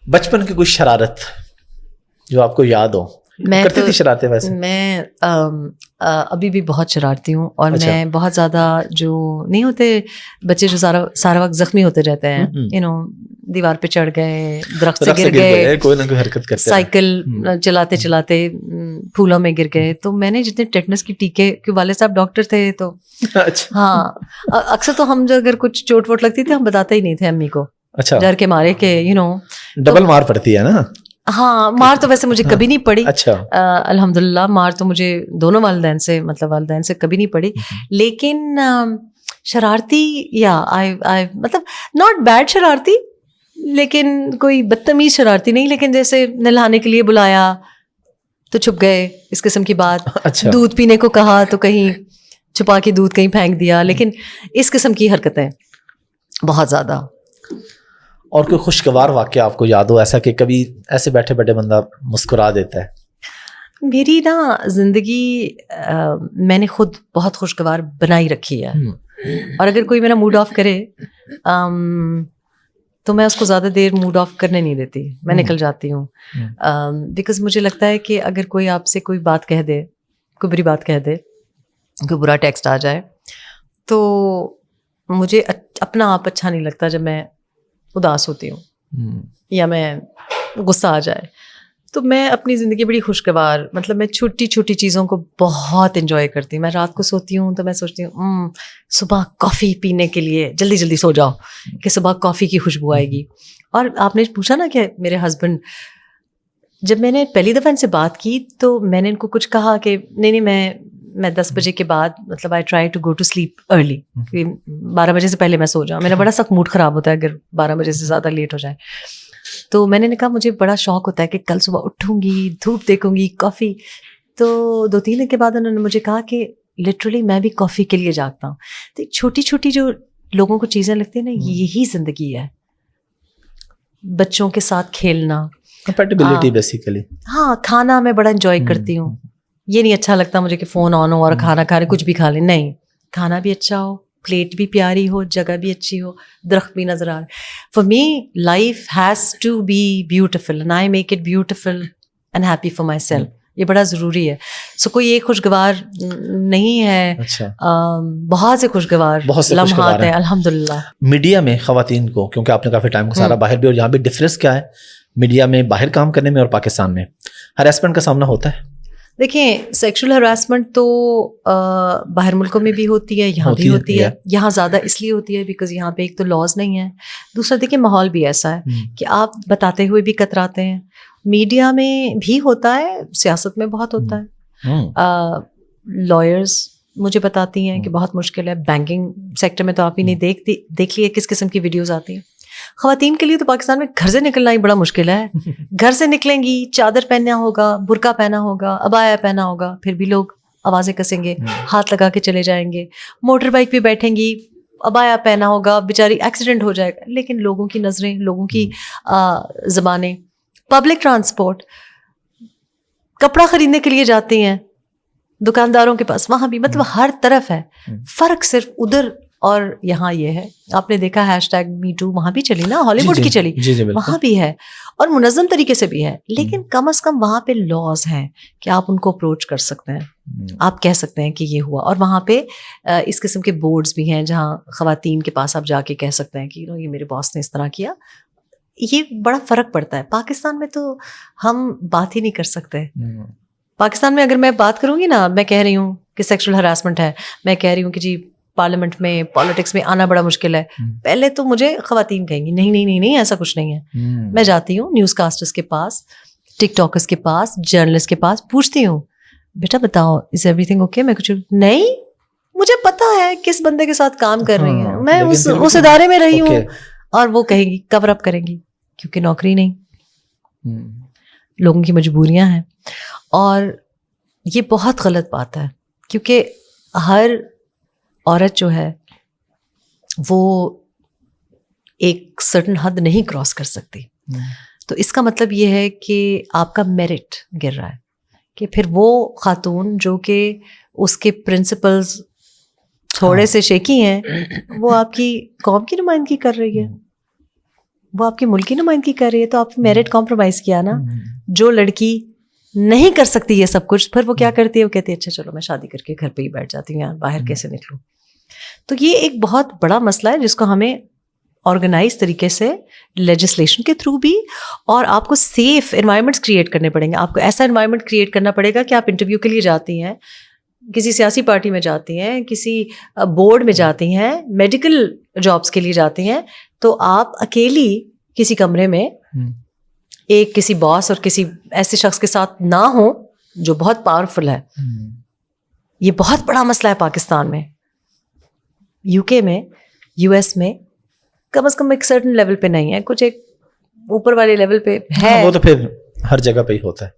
بچپن کی کوئی شرارت جو آپ کو یاد ہو؟ میں کرتی تھی شرارتیں ویسے؟ میں ابھی بھی بہت شرارتی ہوں، اور میں بہت زیادہ جو نہیں ہوتے بچے جو سارا وقت زخمی ہوتے رہتے ہیں، دیوار پہ چڑھ گئے، درخت سے گر گئے، کوئی نہ کوئی حرکت کرتے، سائیکل چلاتے چلاتے پھولوں میں گر گئے. تو میں نے جتنے ٹیٹنس کی ٹیکے، کہ والد صاحب ڈاکٹر تھے تو ہاں اکثر تو ہم جو اگر کچھ چوٹ ووٹ لگتی تھی ہم بتاتے ہی نہیں تھے امی کو، اچھا ڈر کے مارے کہ ڈبل مار پڑتی ہے نا. ہاں مار تو ویسے مجھے کبھی نہیں پڑی، اچھا الحمد للہ. مار تو مجھے دونوں والدین سے کبھی نہیں پڑی، لیکن شرارتی مطلب ناٹ بیڈ شرارتی، لیکن کوئی بدتمیز شرارتی نہیں، لیکن جیسے نہلانے کے لیے بلایا تو چھپ گئے، اس قسم کی بات. دودھ پینے کو کہا تو کہیں چھپا کے دودھ کہیں پھینک دیا، لیکن اس قسم کی حرکتیں بہت زیادہ. اور کوئی خوشگوار واقعہ آپ کو یاد ہو ایسا کہ کبھی ایسے بیٹھے بیٹھے بندہ مسکرا دیتا ہے؟ میری زندگی میں نے خود بہت خوشگوار بنائی رکھی ہے، اور اگر کوئی میرا موڈ آف کرے تو میں اس کو زیادہ دیر موڈ آف کرنے نہیں دیتی، میں نکل جاتی ہوں. بیکاز مجھے لگتا ہے کہ اگر کوئی آپ سے کوئی بات کہہ دے، کوئی بری بات کہہ دے، کوئی برا ٹیکسٹ آ جائے، تو مجھے اپنا آپ اچھا نہیں لگتا جب میں اداس ہوتی ہوں یا میں غصہ آ جائے. تو میں اپنی زندگی بڑی خوشگوار، مطلب میں چھوٹی چھوٹی چیزوں کو بہت انجوائے کرتی ہوں. میں رات کو سوتی ہوں تو میں سوچتی ہوں صبح کافی پینے کے لیے جلدی جلدی سو جاؤ کہ صبح کافی کی خوشبو آئے گی. اور آپ نے پوچھا نا کہ میرے ہسبینڈ، جب میں نے پہلی دفعہ ان سے بات کی تو میں نے ان کو کچھ کہا کہ نہیں میں 10 بجے کے بعد، مطلب I try to go to sleep early, 12 بجے سے پہلے میں سو جاؤں. میرا بڑا سخت موڈ خراب ہوتا ہے اگر 12 بجے سے زیادہ لیٹ ہو جائے. تو میں نے کہا مجھے بڑا شوق ہوتا ہے کہ کل صبح اٹھوں گی، دھوپ دیکھوں گی، کافی. تو 2-3 دن کے بعد انہوں نے مجھے کہا کہ لٹرلی میں بھی کافی کے لیے جاگتا ہوں. تو چھوٹی چھوٹی جو لوگوں کو چیزیں لگتی ہیں نا، یہی زندگی ہے. بچوں کے ساتھ کھیلنا، کمپیٹیبلٹی بیسیکلی. ہاں کھانا میں بڑا انجوائے کرتی ہوں. یہ نہیں اچھا لگتا مجھے کہ فون آن ہو اور کھانا کھا رہے کچھ بھی کھا لیں، نہیں، کھانا بھی اچھا ہو، پلیٹ بھی پیاری ہو، جگہ بھی اچھی ہو، درخت بھی نظر آ رہے. For me life has to be beautiful and I make it beautiful and happy for myself. یہ بڑا ضروری ہے. سو کوئی ایک خوشگوار نہیں ہے، بہت سے خوشگوار لمحات ہیں الحمد للہ. میڈیا میں خواتین کو، کیونکہ آپ نے کافی ٹائم کو سارا باہر بھی، اور یہاں بھی ڈفرینس کیا ہے میڈیا میں باہر کام کرنے میں اور پاکستان میں؟ ہراسمنٹ کا سامنا ہوتا ہے؟ دیکھیں سیکشل ہراسمنٹ تو باہر ملکوں میں بھی ہوتی ہے، یہاں بھی ہوتی ہے. یہاں زیادہ اس لیے ہوتی ہے بیکاز یہاں پہ ایک تو لاز نہیں ہے، دوسرا دیکھیں ماحول بھی ایسا ہے کہ آپ بتاتے ہوئے بھی کتراتے ہیں. میڈیا میں بھی ہوتا ہے، سیاست میں بہت ہوتا ہے. لائرز مجھے بتاتی ہیں کہ بہت مشکل ہے. بینکنگ سیکٹر میں تو آپ ہی نہیں دیکھ لیے کس قسم کی ویڈیوز آتی ہیں. خواتین کے لیے تو پاکستان میں گھر سے نکلنا ہی بڑا مشکل ہے. گھر سے نکلیں گی، چادر پہننا ہوگا، برقع پہنا ہوگا، عبایا پہنا ہوگا، پھر بھی لوگ آوازیں کسیں گے، ہاتھ لگا کے چلے جائیں گے. موٹر بائک پہ بیٹھیں گی، عبایا پہنا ہوگا، بیچاری ایکسیڈنٹ ہو جائے گا. لیکن لوگوں کی نظریں، لوگوں کی زبانیں. پبلک ٹرانسپورٹ، کپڑا خریدنے کے لیے جاتے ہیں دکانداروں کے پاس، وہاں بھی مطلب ہر طرف ہے. فرق صرف ادھر اور یہاں یہ ہے. آپ نے دیکھا #MeToo وہاں بھی چلی نا، ہالی ووڈ کی چلی، وہاں بھی ہے اور منظم طریقے سے بھی ہے. لیکن کم از کم وہاں پہ لاز ہیں کہ آپ ان کو اپروچ کر سکتے ہیں، آپ کہہ سکتے ہیں کہ یہ ہوا. اور وہاں پہ اس قسم کے بورڈز بھی ہیں جہاں خواتین کے پاس آپ جا کے کہہ سکتے ہیں کہ یہ میرے باس نے اس طرح کیا. یہ بڑا فرق پڑتا ہے. پاکستان میں تو ہم بات ہی نہیں کر سکتے. پاکستان میں اگر میں بات کروں گی نا، میں کہہ رہی ہوں کہ سیکشل ہراسمنٹ ہے، میں کہہ رہی ہوں کہ جی پارلیمنٹ میں، پالیٹکس میں آنا بڑا مشکل ہے، پہلے تو مجھے خواتین کہیں گی نہیں نہیں نہیں نہیں ایسا کچھ نہیں ہے. میں جاتی ہوں نیوز کاسٹرز کے پاس، ٹک ٹاکرز کے پاس، جرنلسٹ کے پاس، پوچھتی ہوں بیٹا بتاؤ از ایوری تھنگ اوکے. میں کچھ نہیں، مجھے پتا ہے کس بندے کے ساتھ کام کر رہی ہیں، میں اس ادارے میں رہی ہوں. اور وہ کہے گی کور اپ کریں گی کیونکہ نوکری نہیں، لوگوں کی مجبوریاں ہیں. اور یہ بہت غلط بات ہے کیونکہ ہر عورت جو ہے وہ ایک سرٹن حد نہیں کراس کر سکتی. تو اس کا مطلب یہ ہے کہ آپ کا میرٹ گر رہا ہے کہ پھر وہ خاتون جو کہ اس کے پرنسپلز تھوڑے سے شیکی ہیں، وہ آپ کی قوم کی نمائندگی کر رہی ہے. وہ آپ کی ملک کی نمائندگی کر رہی ہے تو آپ میرٹ کمپرومائز کیا نا. جو لڑکی نہیں کر سکتی یہ سب کچھ, پھر وہ کیا کرتی ہے, وہ کہتی ہے اچھا چلو میں شادی کر کے گھر پہ ہی بیٹھ جاتی ہوں, یار باہر کیسے نکلوں. تو یہ ایک بہت بڑا مسئلہ ہے جس کو ہمیں آرگنائز طریقے سے لیجسلیشن کے تھرو بھی, اور آپ کو سیف انوائرمنٹس کریٹ کرنے پڑیں گے. آپ کو ایسا انوائرمنٹ کریٹ کرنا پڑے گا کہ آپ انٹرویو کے لیے جاتی ہیں, کسی سیاسی پارٹی میں جاتی ہیں, کسی بورڈ میں جاتی ہیں, میڈیکل جابس کے لیے جاتی ہیں, تو آپ اکیلی کسی کمرے میں ایک کسی باس اور کسی ایسے شخص کے ساتھ نہ ہو جو بہت پاورفل ہے. یہ بہت بڑا مسئلہ ہے پاکستان میں. یو کے میں, یو ایس میں کم از کم ایک سرٹن لیول پہ نہیں ہے, کچھ ایک اوپر والے لیول پہ ہے. وہ تو پھر ہر جگہ پہ ہی ہوتا ہے.